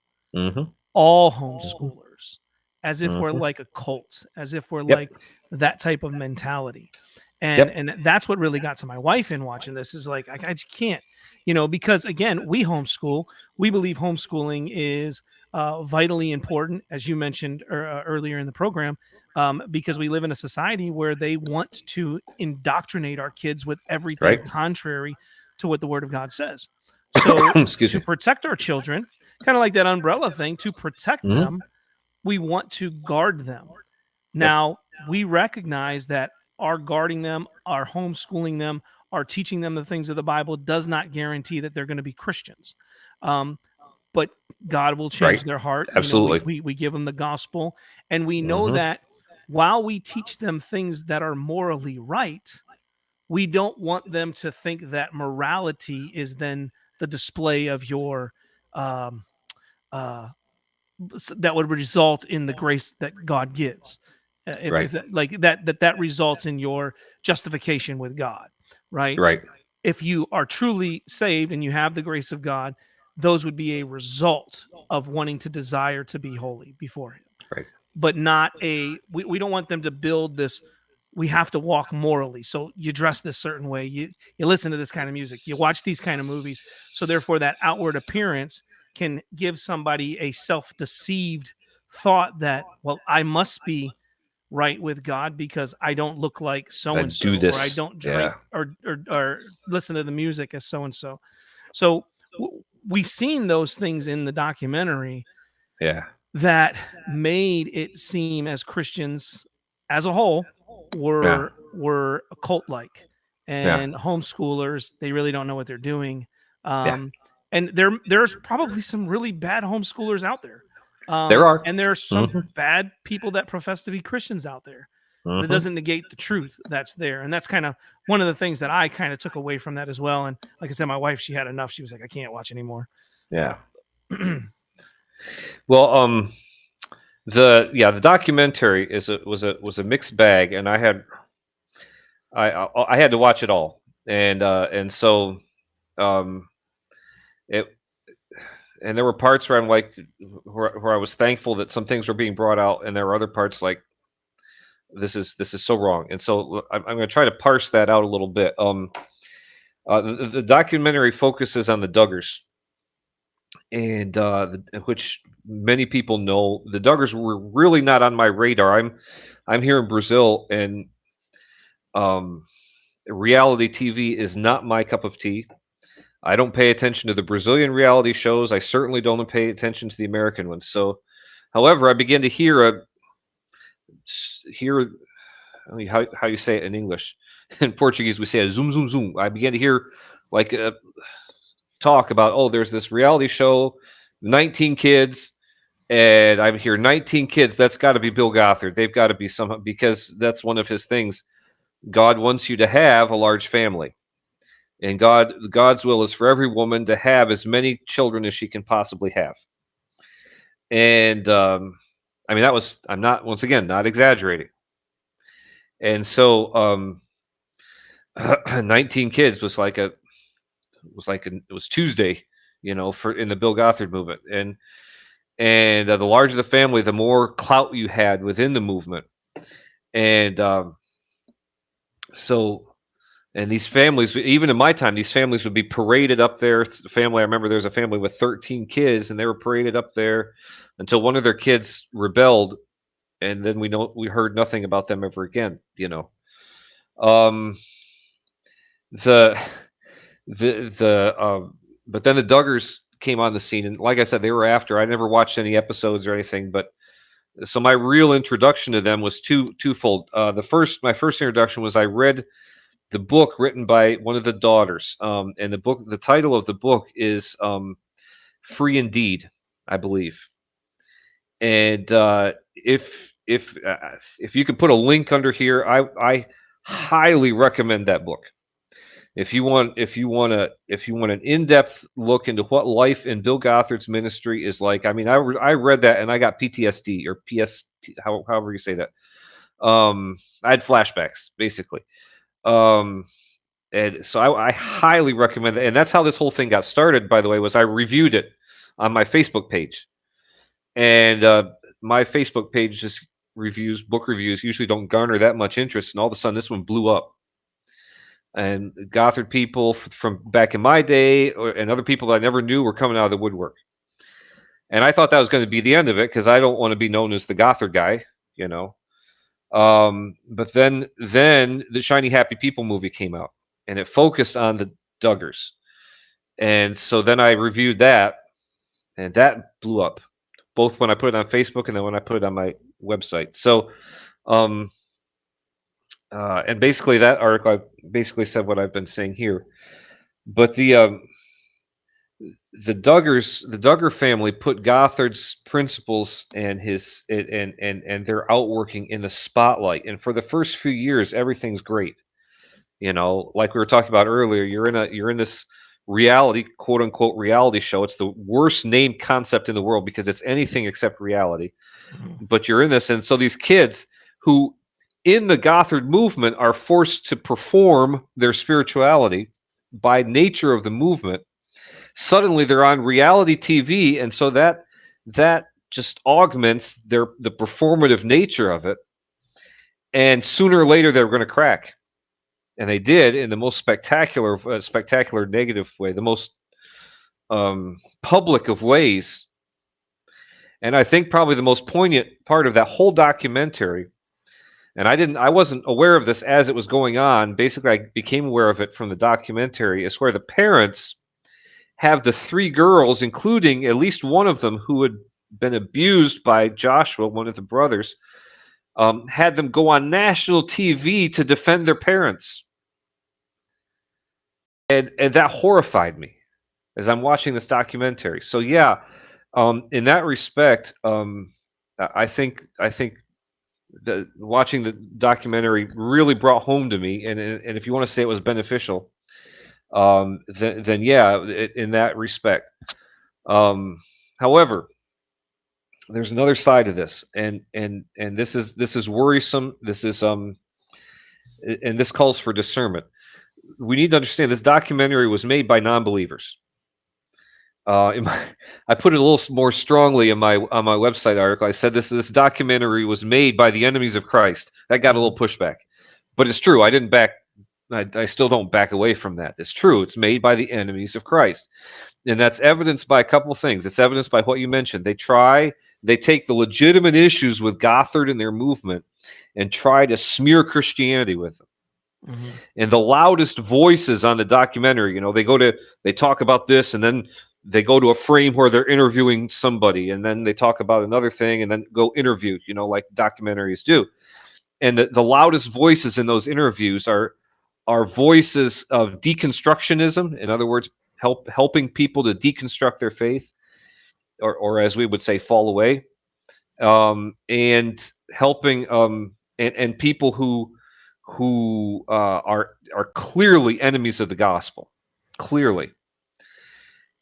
all homeschoolers, as if we're like a cult, as if we're like that type of mentality. And that's what really got to my wife in watching this, is like, I just can't, because again, we homeschool. We believe homeschooling is vitally important, as you mentioned earlier in the program, because we live in a society where they want to indoctrinate our kids with everything contrary to what the Word of God says. So Excuse to me. protect our children, kind of like that umbrella thing, to protect Mhm. them, we want to guard them. Now, we recognize that our guarding them, our homeschooling them, our teaching them the things of the Bible does not guarantee that they're going to be Christians. Um, but God will change Right. their heart. Absolutely. We give them the gospel, and we know Mhm. that while we teach them things that are morally right, we don't want them to think that morality is then the display of your um, uh, that would result in the grace that God gives. If Right. that, like that results in your justification with God, right? Right. If you are truly saved and you have the grace of God, those would be a result of wanting to desire to be holy before Him, Right. but not we don't want them to build this. We have to walk morally. So you dress this certain way, you listen to this kind of music, you watch these kind of movies. So therefore that outward appearance can give somebody a self-deceived thought that, well, I must be right with God because I don't look like so I and do so, or I this. don't drink Yeah. or listen to the music as so and so. So we seen those things in the documentary Yeah. that made it seem as Christians as a whole Yeah. were cult like, Yeah. and homeschoolers, they really don't know what they're doing. Yeah. And there's probably some really bad homeschoolers out there. There are. And there's some Mhm. bad people that profess to be Christians out there. But it Mhm. doesn't negate the truth that's there. And that's kind of one of the things that I kind of took away from that as well. And like I said, my wife, she had enough. She was like, I can't watch anymore. Yeah. Well, the documentary was a mixed bag, and I had to watch it all, and so um it and there were parts where I'm like where I was thankful that some things were being brought out, and there were other parts like this is so wrong, and so I'm going to try to parse that out a little bit. The documentary focuses on the Duggars, and which many people know. The Duggars were really not on my radar. I'm here in Brazil, and um, reality TV is not my cup of tea. I don't pay attention to the Brazilian reality shows. I certainly don't pay attention to the American ones. So, however, I began to hear. I mean, how you say it in English? In Portuguese, we say a zoom zoom zoom. I began to hear like talk about, oh, there's this reality show, 19 kids, and I'm here 19 kids. That's got to be Bill Gothard. They've got to be somehow, because that's one of his things. God wants you to have a large family. And God's will is for every woman to have as many children as she can possibly have. And I mean, I'm not, once again, not exaggerating. And so 19 kids it was Tuesday, for in the Bill Gothard movement. And the larger the family, the more clout you had within the movement. And so and these families, even in my time, these families would be paraded up there. I remember there was a family with 13 kids, and they were paraded up there until one of their kids rebelled, and then we heard nothing about them ever again. Um, the but then the Duggars came on the scene, and like I said, they were after. I never watched any episodes or anything, but so my real introduction to them was twofold. My first introduction was I read the book written by one of the daughters. And the title of the book is Free Indeed, I believe. And if you could put a link under here, I highly recommend that book. If you want an in-depth look into what life in Bill Gothard's ministry is like, I mean, I read that and I got PTSD or PST, however you say that. I had flashbacks basically. And so I highly recommend that. And that's how this whole thing got started, by the way, was I reviewed it on my Facebook page. And my Facebook page just book reviews usually don't garner that much interest. And all of a sudden, this one blew up. And Gothard people from back in my day and other people that I never knew were coming out of the woodwork. And I thought that was going to be the end of it because I don't want to be known as the Gothard guy. But then the Shiny Happy People movie came out, and it focused on the Duggars. And so then I reviewed that, and that blew up, both when I put it on Facebook and then when I put it on my website. So, and basically that article, I basically said what I've been saying here. But the Duggar family put Gothard's principles and his and their outworking in the spotlight. And for the first few years, everything's great. Like we were talking about earlier, you're in this reality, quote unquote reality show. It's the worst named concept in the world because it's anything except reality. But you're in this, and so these kids who in the Gothard movement are forced to perform their spirituality by nature of the movement. Suddenly they're on reality TV, and so that just augments the performative nature of it. And sooner or later they're going to crack, and they did in the most spectacular negative way, the most public of ways. And I think probably the most poignant part of that whole documentary, and I wasn't aware of this as it was going on. Basically, I became aware of it from the documentary, is where the parents have the three girls, including at least one of them who had been abused by Joshua, one of the brothers, had them go on national TV to defend their parents. And that horrified me as I'm watching this documentary. So yeah, in that respect, I think watching the documentary really brought home to me. And if you want to say it was beneficial, then yeah, in that respect. However, there's another side of this, and this is worrisome. This is and this calls for discernment. We need to understand this documentary was made by non-believers. I put it a little more strongly on my website article. I said this documentary was made by the enemies of Christ. That got a little pushback, but it's true. I still don't back away from that. It's true. It's made by the enemies of Christ, and that's evidenced by a couple of things. It's evidenced by what you mentioned. They take the legitimate issues with Gothard and their movement and try to smear Christianity with them. Mm-hmm. And the loudest voices on the documentary, they talk about this, and then they go to a frame where they're interviewing somebody, and then they talk about another thing, and then go interview, like documentaries do. And the loudest voices in those interviews are voices of deconstructionism. In other words, helping people to deconstruct their faith, or as we would say, fall away, and helping and people who are clearly enemies of the gospel, clearly.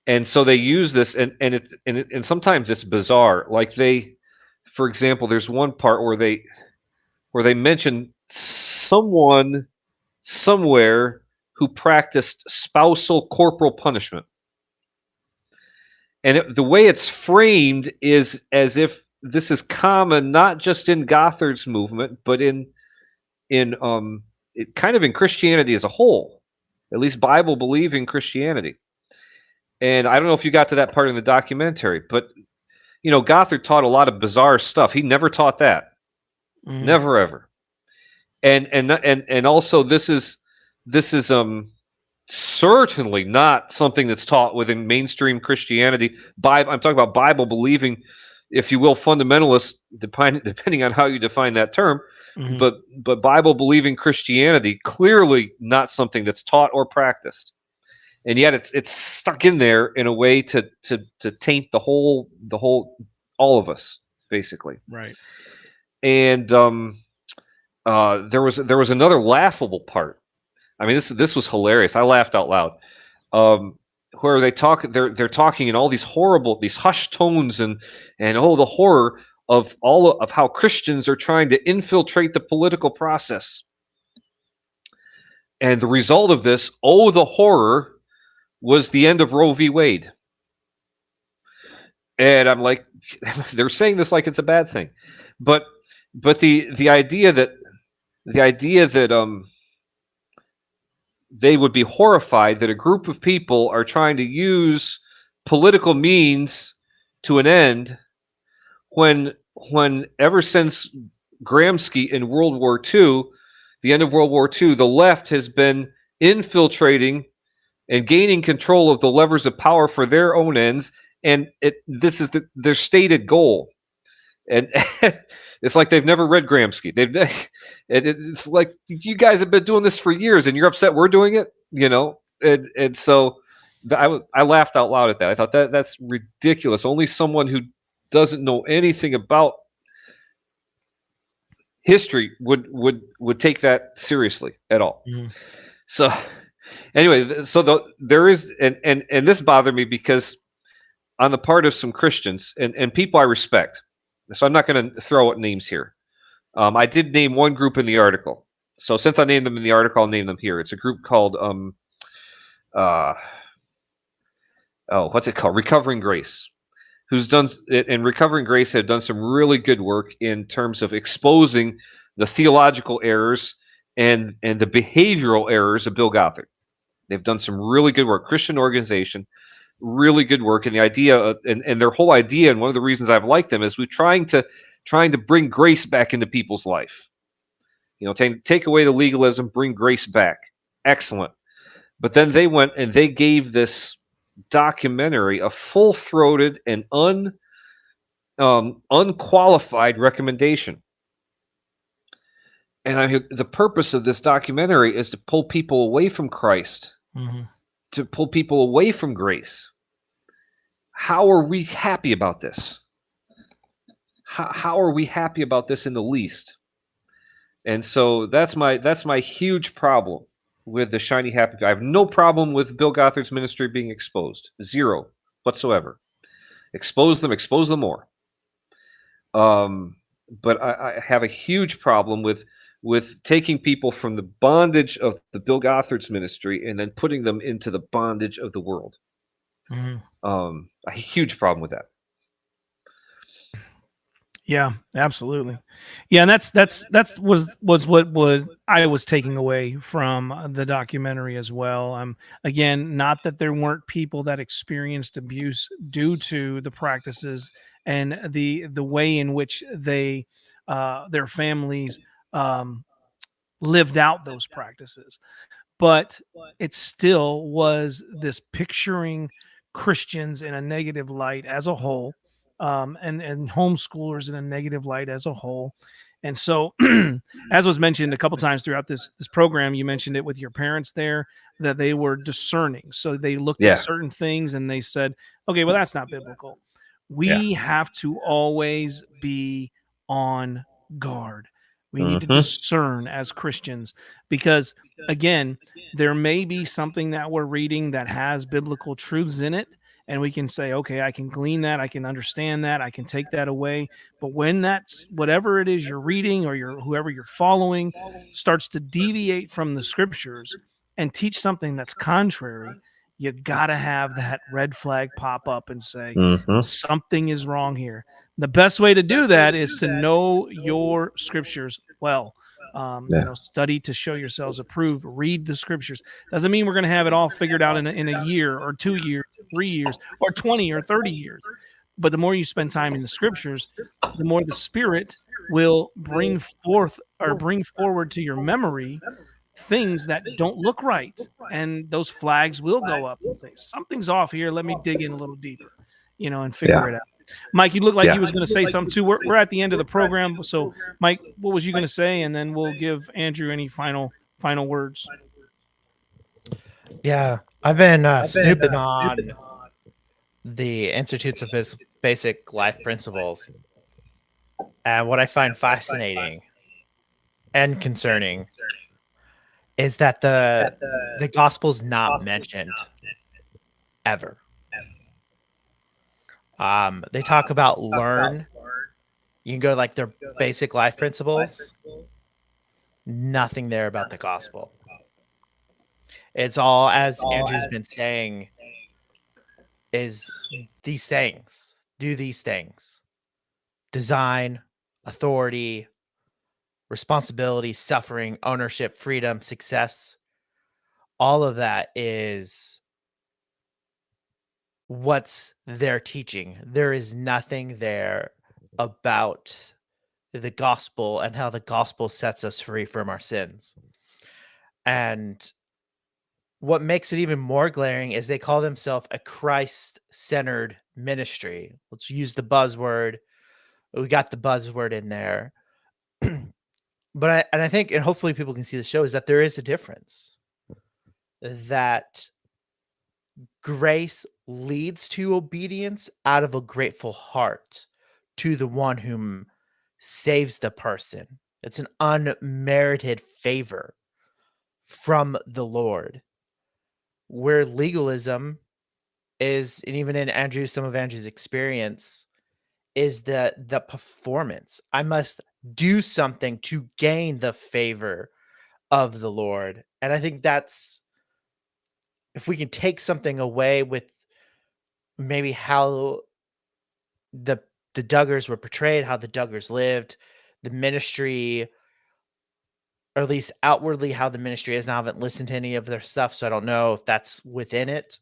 And so they use this, and sometimes it's bizarre. Like for example, there's one part where they mention someone somewhere who practiced spousal corporal punishment. And the way it's framed is as if this is common, not just in Gothard's movement, but in kind of in Christianity as a whole, at least Bible believing Christianity. And I don't know if you got to that part in the documentary, but Gothard taught a lot of bizarre stuff. He never taught that, never ever. And also this is certainly not something that's taught within mainstream Christianity. I'm talking about Bible believing, if you will, fundamentalists, depending on how you define that term. Mm-hmm. But Bible believing Christianity, clearly not something that's taught or practiced, and yet it's stuck in there in a way to taint the whole all of us, basically. Right. And there was another laughable part. I mean, this was hilarious. I laughed out loud. Where they're talking in all these hushed tones and the horror of how Christians are trying to infiltrate the political process. And the result of this, the horror, was the end of Roe v. Wade. And I'm like, they're saying this like it's a bad thing, but the idea that they would be horrified that a group of people are trying to use political means to an end, when ever since Gramsci in World War II, the end of World War II, the left has been infiltrating and gaining control of the levers of power for their own ends. And this is their stated goal. And it's like they've never read Gramsci. It's like, you guys have been doing this for years, and you're upset we're doing it, And so I laughed out loud at that. I thought that's ridiculous. Only someone who doesn't know anything about history would take that seriously at all. Mhm. So anyway, there is, and this bothered me because on the part of some Christians and people I respect. So I'm not going to throw out names here. I did name one group in the article. So since I named them in the article, I'll name them here. It's a group called what's it called? Recovering Grace, who's done it, and Recovering Grace have done some really good work in terms of exposing the theological errors and the behavioral errors of Bill Gothard. They've done some really good work. Christian organization, really good work. And the idea and their whole idea, and one of the reasons I've liked them, is we're trying to bring grace back into people's life. Take away the legalism, bring grace back. Excellent. But then they went and they gave this documentary a full-throated and unqualified recommendation. And the purpose of this documentary is to pull people away from Christ, to pull people away from grace. How are we happy about this? How are we happy about this in the least? And so that's my huge problem with the shiny happy guy. I have no problem with Bill Gothard's ministry being exposed. Zero whatsoever. Expose them more. But I have a huge problem with taking people from the bondage of the Bill Gothard's ministry and then putting them into the bondage of the world. A huge problem with that. Yeah, absolutely. Yeah, and that's what I was taking away from the documentary as well. Again, not that there weren't people that experienced abuse due to the practices and the way in which they their families lived out those practices, but it still was this picturing Christians in a negative light as a whole. And homeschoolers in a negative light as a whole. And so, as was mentioned a couple times throughout this program, you mentioned it with your parents there, that they were discerning. So they looked at certain things and they said, okay, well, that's not biblical. We have to always be on guard. We need to discern as Christians, because again, there may be something that we're reading that has biblical truths in it. And we can say, okay, I can glean that, I can understand that, I can take that away. But when that's whatever it is you're reading or whoever you're following starts to deviate from the scriptures and teach something that's contrary, you gotta have that red flag pop up and say something is wrong here. The best way to do that is to know your scriptures well. Study to show yourselves approved. Read the scriptures. Doesn't mean we're going to have it all figured out in a year or 2 years, 3 years, or 20 or 30 years. But the more you spend time in the scriptures, the more the Spirit will bring forward to your memory things that don't look right, and those flags will go up and say something's off here. Let me dig in a little deeper, and figure it out. Mike, you look like you was going to say something too. We're at the end of the program, so Mike, what was you going to say? And then we'll give Andrew any final words. Yeah, I've been snooping on the Institutes of Basic Life Principles, and what I find fascinating and concerning is that the gospel's not mentioned ever. They talk about learn. You can go to like their basic life principles. Nothing there about the gospel. It's all, as Andrew's been saying, is these things. Do these things. Design, authority, responsibility, suffering, ownership, freedom, success. All of that is what's they're teaching. There is nothing there about the gospel and how the gospel sets us free from our sins. And what makes it even more glaring is they call themselves a Christ-centered ministry. Let's use the buzzword. We got the buzzword in there. But I think, and hopefully people can see the show, is that there is a difference. That grace leads to obedience out of a grateful heart to the one whom saves the person. It's an unmerited favor from the Lord. Where legalism is, and even in some of Andrew's experience, is the performance. I must do something to gain the favor of the Lord. And I think that's, if we can take something away with maybe how the Duggars were portrayed, how the Duggars lived, the ministry, or at least outwardly how the ministry is. Now, I haven't listened to any of their stuff, so I don't know if that's within it.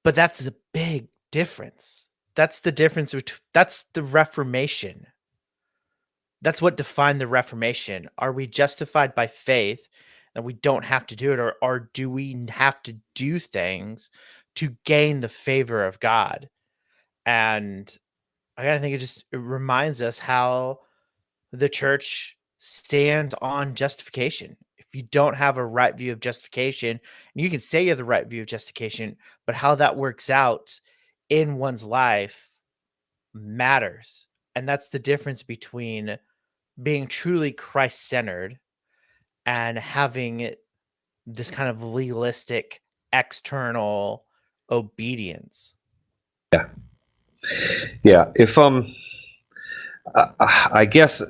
But that's a big difference. That's the difference. That's the Reformation. That's what defined the Reformation. Are we justified by faith and we don't have to do it, or do we have to do things to gain the favor of God? And I think it reminds us how the church stands on justification. If you don't have a right view of justification, and you can say you have the right view of justification, but how that works out in one's life matters. And that's the difference between being truly Christ-centered and having this kind of legalistic external obedience. Yeah. If I guess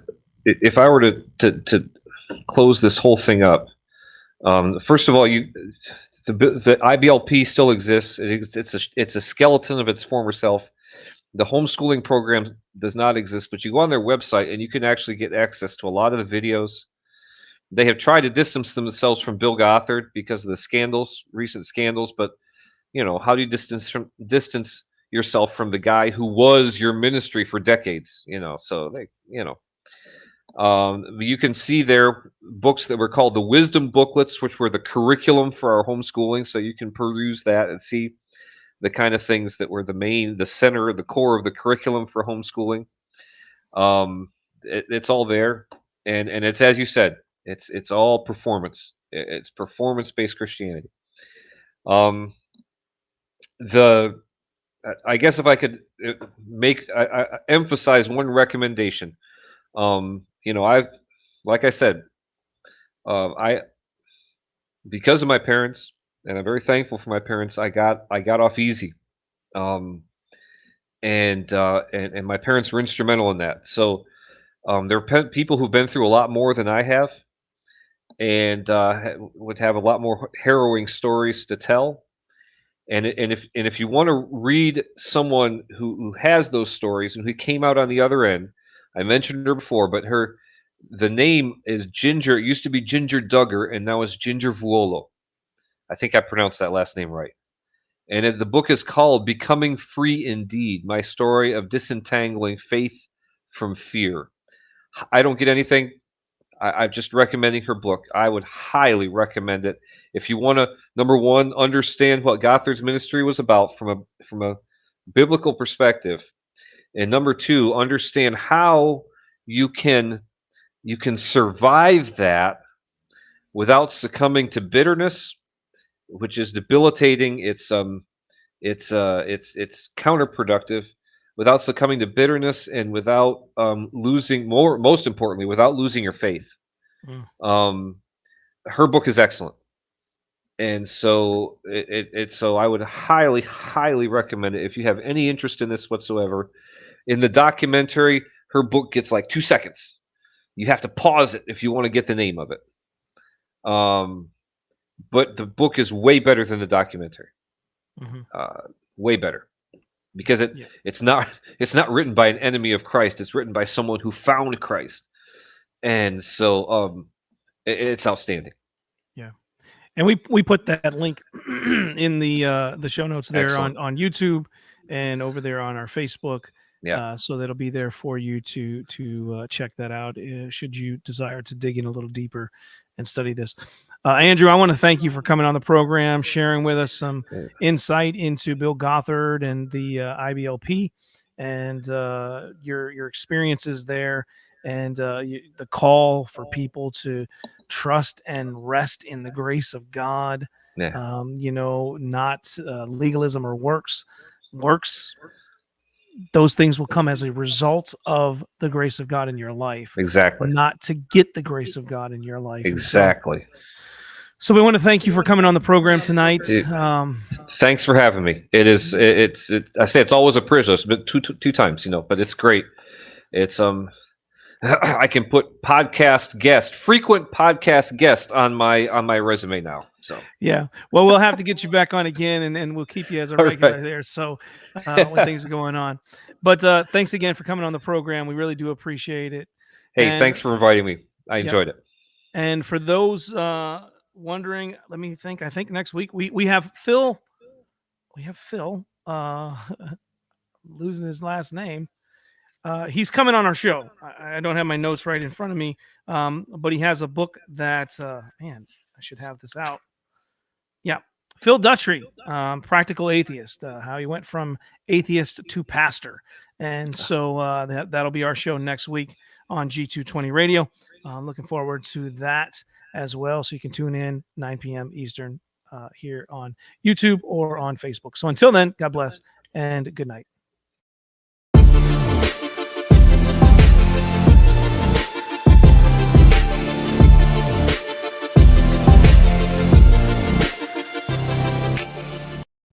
if I were to close this whole thing up, first of all, the IBLP still exists. It's a skeleton of its former self. The homeschooling program does not exist, but you go on their website and you can actually get access to a lot of the videos. They have tried to distance themselves from Bill Gothard because of the recent scandals. But how do you distance yourself from the guy who was your ministry for decades? So you can see their books that were called the wisdom booklets, which were the curriculum for our homeschooling. So you can peruse that and see the kind of things that were the center, the core of the curriculum for homeschooling. It's all there, and it's, as you said, it's all performance. It's performance-based Christianity. I guess if I could emphasize one recommendation, like I said, because of my parents, and I'm very thankful for my parents, I got off easy. And my parents were instrumental in that. So there are people who've been through a lot more than I have, and would have a lot more harrowing stories to tell. And if you want to read someone who has those stories and who came out on the other end, I mentioned her before, but the name is Ginger. It used to be Ginger Duggar, and now it's Ginger Vuolo. I think I pronounced that last name right. And the book is called Becoming Free Indeed, My Story of Disentangling Faith from Fear. I don't get anything. I'm just recommending her book. I would highly recommend it. If you want to, number one, understand what Gothard's ministry was about from a biblical perspective. And number two, understand how you can survive that without succumbing to bitterness, which is debilitating. It's counterproductive, without succumbing to bitterness, and without most importantly, without losing your faith. Her book is excellent, and so so I would highly, highly recommend it if you have any interest in this whatsoever. In the documentary, her book gets like 2 seconds. You have to pause it if you want to get the name of it. But the book is way better than the documentary. Way better, because it's not written by an enemy of Christ. It's written by someone who found Christ, and so it's outstanding. Yeah, and we put that link in the show notes there. Excellent. on YouTube and over there on our Facebook. Yeah, so that'll be there for you to check that out should you desire to dig in a little deeper and study this. Andrew, I want to thank you for coming on the program, sharing with us some insight into Bill Gothard and the IBLP and your experiences there, and the call for people to trust and rest in the grace of God. Yeah. Not legalism or works. Those things will come as a result of the grace of God in your life. Exactly. Not to get the grace of God in your life. Exactly. So we want to thank you for coming on the program tonight. Thanks for having me. I say it's always a privilege, but two times, but it's great. It's I can put frequent podcast guest on my resume now. So yeah, well, we'll have to get you back on again, and we'll keep you as a regular there. So when things are going on, but thanks again for coming on the program. We really do appreciate it. Hey, thanks for inviting me. I enjoyed it. And for those wondering, let me think. I think next week we have Phil. We have Phil. Losing his last name. He's coming on our show. I don't have my notes right in front of me, but he has a book that, man, I should have this out. Yeah, Phil Dutry, Practical Atheist, how he went from atheist to pastor. And so that'll be our show next week on G220 Radio. I'm looking forward to that as well. So you can tune in 9 p.m. Eastern here on YouTube or on Facebook. So until then, God bless and good night.